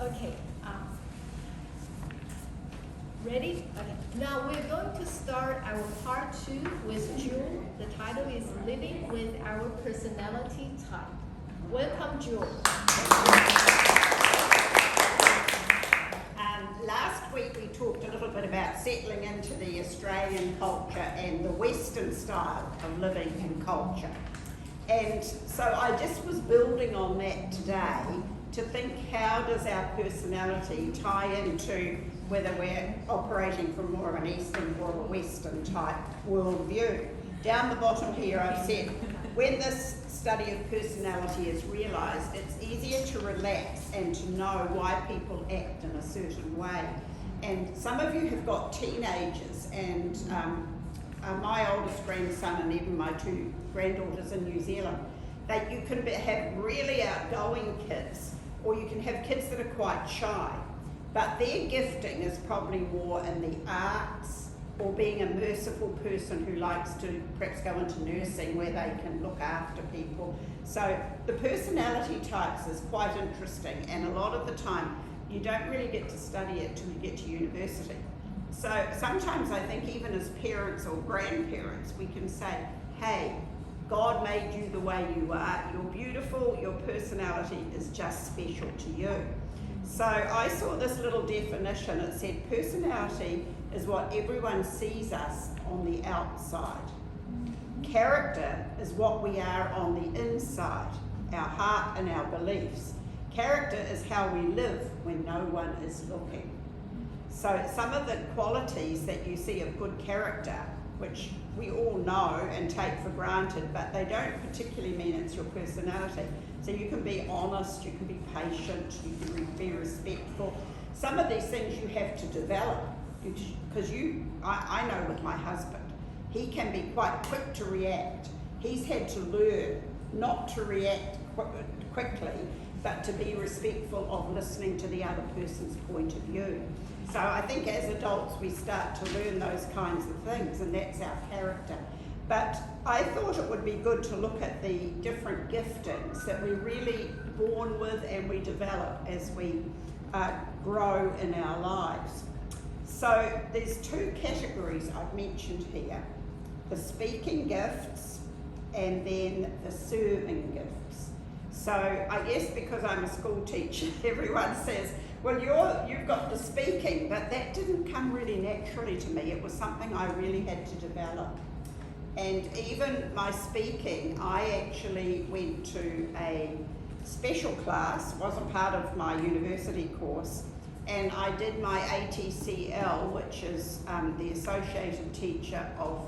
Okay. Ready? Okay. Now we're going to start our part 2 with Jewel. The title is Living with Our Personality Type. Welcome, Jewel. Last week we talked a little bit about settling into the Australian culture and the Western style of living and culture. And so I just was building on that today to think, how does our personality tie into whether we're operating from more of an Eastern or a Western type worldview. Down the bottom here I've said, when this study of personality is realised, it's easier to relax and to know why people act in a certain way. And some of you have got teenagers, and my oldest grandson and even my 2 granddaughters in New Zealand, that you can have really outgoing kids, or you can have kids that are quite shy, but their gifting is probably more in the arts, or being a merciful person who likes to perhaps go into nursing where they can look after people. So the personality types is quite interesting, and a lot of the time you don't really get to study it till you get to university. So sometimes I think even as parents or grandparents we can say, hey, God made you the way you are, you're beautiful, your personality is just special to you. So I saw this little definition. It said personality is what everyone sees us on the outside. Character is what we are on the inside, our heart and our beliefs. Character is how we live when no one is looking. So some of the qualities that you see of good character, which we all know and take for granted, but they don't particularly mean it's your personality. So you can be honest, you can be patient, you can be respectful. Some of these things you have to develop, because I know with my husband, he can be quite quick to react. He's had to learn not to react quickly, but to be respectful of listening to the other person's point of view. So I think as adults we start to learn those kinds of things, and that's our character. But I thought it would be good to look at the different giftings that we're really born with and we develop as we grow in our lives. So there's 2 categories I've mentioned here: the speaking gifts and then the serving gifts. So I guess because I'm a school teacher, everyone says, well, you've got the speaking, but that didn't come really naturally to me. It was something I really had to develop. And even my speaking, I actually went to a special class, wasn't part of my university course, and I did my ATCL, which is the Associated Teacher of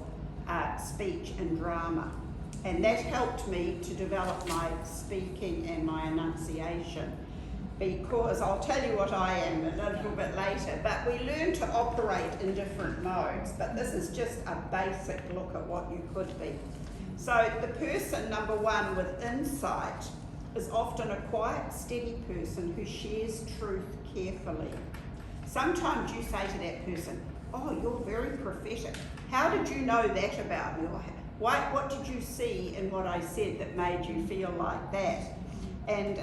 Speech and Drama. And that helped me to develop my speaking and my enunciation, because I'll tell you what I am a little bit later, but we learn to operate in different modes, but this is just a basic look at what you could be. So the person, number 1, with insight is often a quiet, steady person who shares truth carefully. Sometimes you say to that person, oh, you're very prophetic. How did you know that about me? Or what did you see in what I said that made you feel like that? And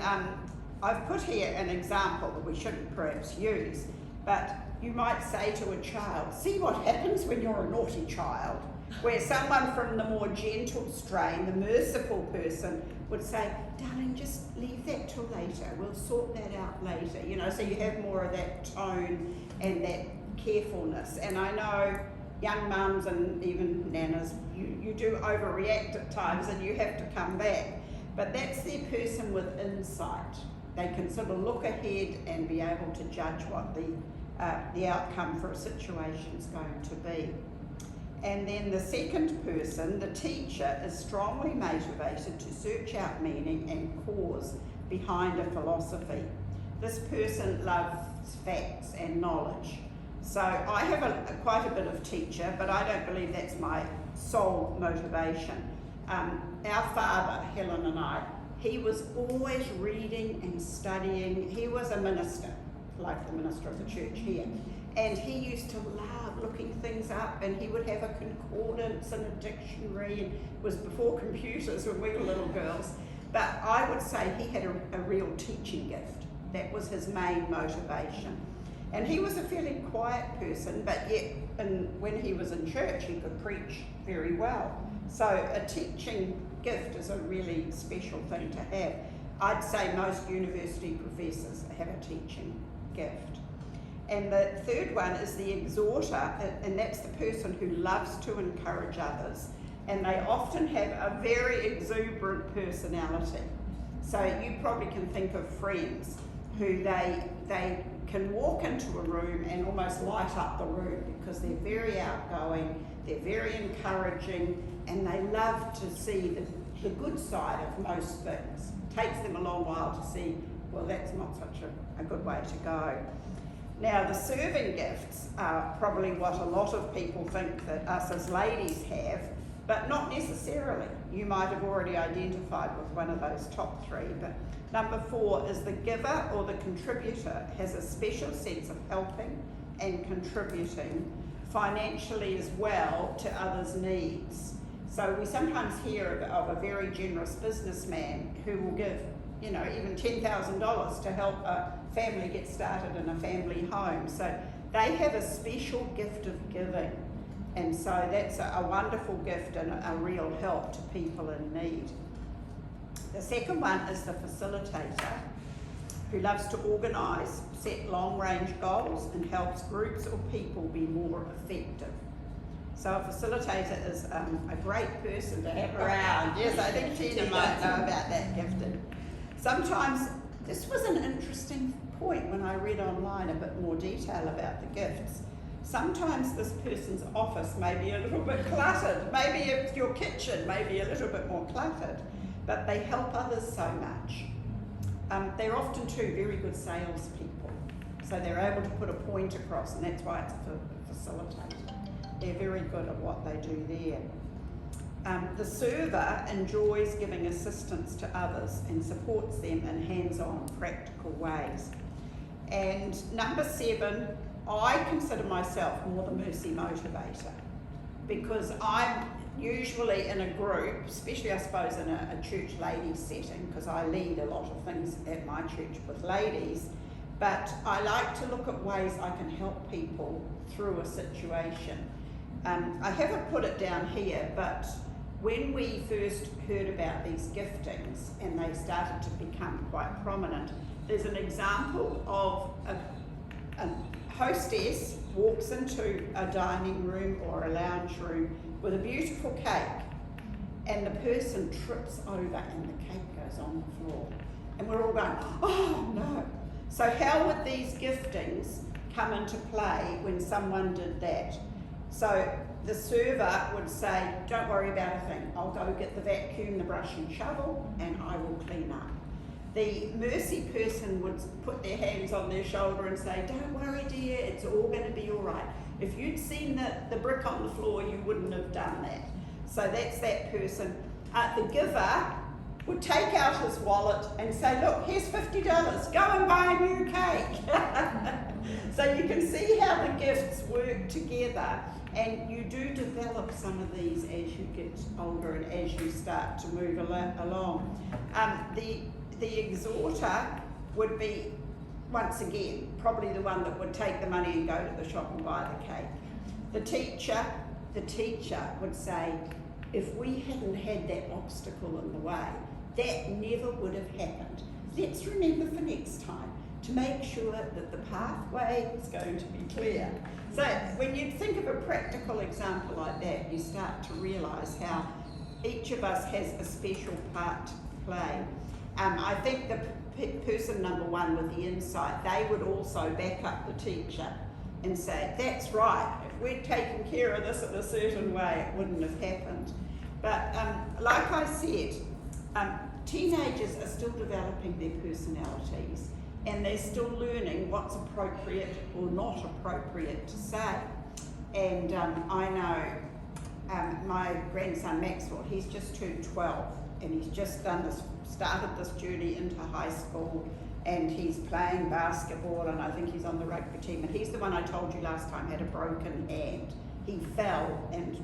I've put here an example that we shouldn't perhaps use, but you might say to a child, see what happens when you're a naughty child, where someone from the more gentle strain, the merciful person, would say, darling, just leave that till later, we'll sort that out later, you know, so you have more of that tone and that carefulness. And I know young mums and even nanas, you do overreact at times and you have to come back, but that's the person with insight. They can sort of look ahead and be able to judge what the outcome for a situation is going to be. And then the second person, the teacher, is strongly motivated to search out meaning and cause behind a philosophy. This person loves facts and knowledge. So I have quite a bit of teacher, but I don't believe that's my sole motivation. Our father, Helen and I, he was always reading and studying. He was a minister, like the minister of the church here. And he used to love looking things up, and he would have a concordance and a dictionary. And it was before computers when we were little girls. But I would say he had a real teaching gift. That was his main motivation. And he was a fairly quiet person, but yet when he was in church, he could preach very well. So a teaching gift is a really special thing to have. I'd say most university professors have a teaching gift. And the third one is the exhorter, and that's the person who loves to encourage others. And they often have a very exuberant personality. So you probably can think of friends who they can walk into a room and almost light up the room because they're very outgoing, they're very encouraging, and they love to see the good side of most things. It takes them a long while to see, well, that's not such a good way to go. Now, the serving gifts are probably what a lot of people think that us as ladies have, but not necessarily. You might have already identified with one of those top three, but number 4 is the giver or the contributor has a special sense of helping and contributing financially as well to others' needs. So we sometimes hear of a very generous businessman who will give, even $10,000 to help a family get started in a family home. So they have a special gift of giving. And so that's a wonderful gift and a real help to people in need. The second one is the facilitator, who loves to organise, set long-range goals, and helps groups or people be more effective. So a facilitator is a great person to have around. Yes, I think Tina might know about that gifting. Sometimes, this was an interesting point when I read online a bit more detail about the gifts. Sometimes this person's office may be a little bit cluttered. Maybe it's your kitchen, maybe a little bit more cluttered, but they help others so much. They're often too very good salespeople, so they're able to put a point across, and that's why it's a facilitator. They're very good at what they do there. The server enjoys giving assistance to others and supports them in hands-on, practical ways. And number 7, I consider myself more the mercy motivator, because I'm usually in a group, especially I suppose in a church ladies setting, because I lead a lot of things at my church with ladies, but I like to look at ways I can help people through a situation. I haven't put it down here, but when we first heard about these giftings and they started to become quite prominent, there's an example of a hostess walks into a dining room or a lounge room with a beautiful cake, and the person trips over and the cake goes on the floor. And we're all going, oh no. So how would these giftings come into play when someone did that? So the server would say, don't worry about a thing. I'll go get the vacuum, the brush and shovel, and I will clean up. The mercy person would put their hands on their shoulder and say, don't worry dear, it's all going to be all right. If you'd seen the brick on the floor, you wouldn't have done that. So that's that person. The giver would take out his wallet and say, look, here's $50, go and buy a new cake. So you can see how the gifts work together, and you do develop some of these as you get older and as you start to move along. The exhorter would be, once again, probably the one that would take the money and go to the shop and buy the cake. The teacher would say, if we hadn't had that obstacle in the way, that never would have happened. Let's remember for next time to make sure that the pathway is going to be clear. So when you think of a practical example like that, you start to realise how each of us has a special part to play. I think the person number 1 with the insight, they would also back up the teacher and say, that's right, if we'd taken care of this in a certain way, it wouldn't have happened. But like I said, teenagers are still developing their personalities, and they're still learning what's appropriate or not appropriate to say. And I know my grandson Maxwell, he's just turned 12, and he's just started this journey into high school, and he's playing basketball, and I think he's on the rugby team, and he's the one I told you last time had a broken hand. He fell, and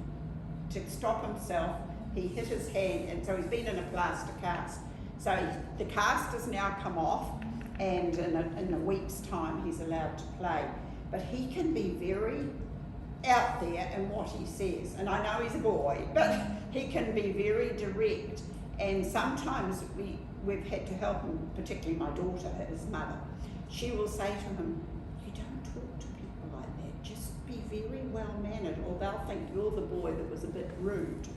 to stop himself, he hit his hand, and so he's been in a plaster cast. So the cast has now come off, and in a week's time he's allowed to play. But he can be very out there in what he says, and I know he's a boy, but he can be very direct, and sometimes we've had to help him, particularly my daughter, his mother. She will say to him, you don't talk to people like that, just be very well mannered, or they'll think you're the boy that was a bit rude.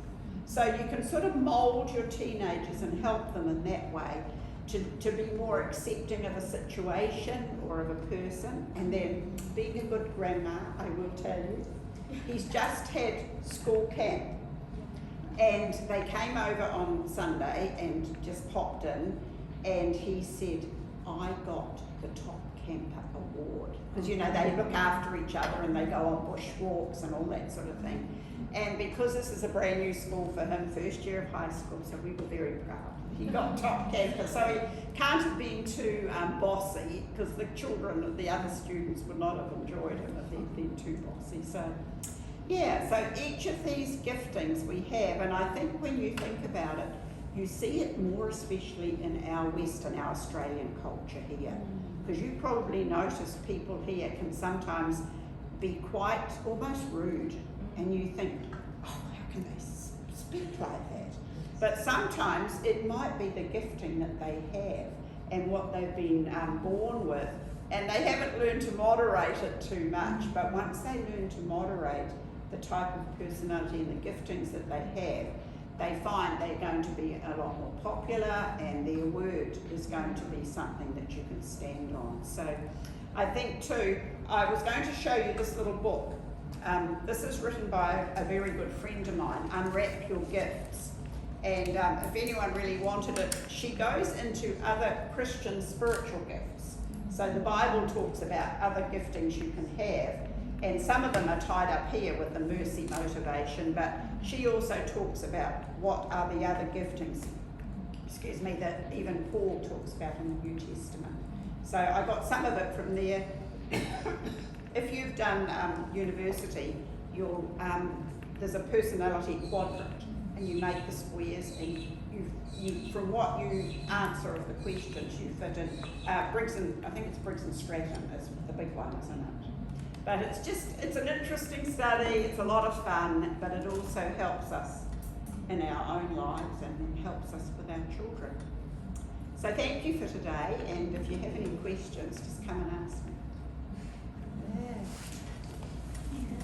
So you can sort of mould your teenagers and help them in that way to be more accepting of a situation or of a person. And then being a good grandma, I will tell you, he's just had school camp, and they came over on Sunday and just popped in, and he said, I got the top camper award, because you know they look after each other and they go on bush walks and all that sort of thing. And because this is a brand new school for him, first year of high school, so we were very proud. He got top camper, so he can't have been too bossy, because the children, the other students would not have enjoyed him if he'd been too bossy. So yeah, so each of these giftings we have, and I think when you think about it, you see it more especially in our Western, our Australian culture here, because you probably notice people here can sometimes be quite almost rude, and you think, oh, how can they speak like that? But sometimes it might be the gifting that they have and what they've been born with, and they haven't learned to moderate it too much. But once they learn to moderate the type of personality and the giftings that they have, they find they're going to be a lot more popular, and their word is going to be something that you can stand on. So I think too, I was going to show you this little book. This is written by a very good friend of mine, Unwrap Your Gifts. And if anyone really wanted it, she goes into other Christian spiritual gifts. So the Bible talks about other giftings you can have, and some of them are tied up here with the mercy motivation, but she also talks about what are the other giftings, that even Paul talks about in the New Testament. So I got some of it from there. If you've done university, there's a personality quadrant, and you make the squares, and you from what you answer of the questions you fit in. Briggs and I think it's Briggs and Stratton is the big one, isn't it? But it's an interesting study. It's a lot of fun, but it also helps us in our own lives and helps us with our children. So thank you for today, and if you have any questions, just come and ask me. Yeah.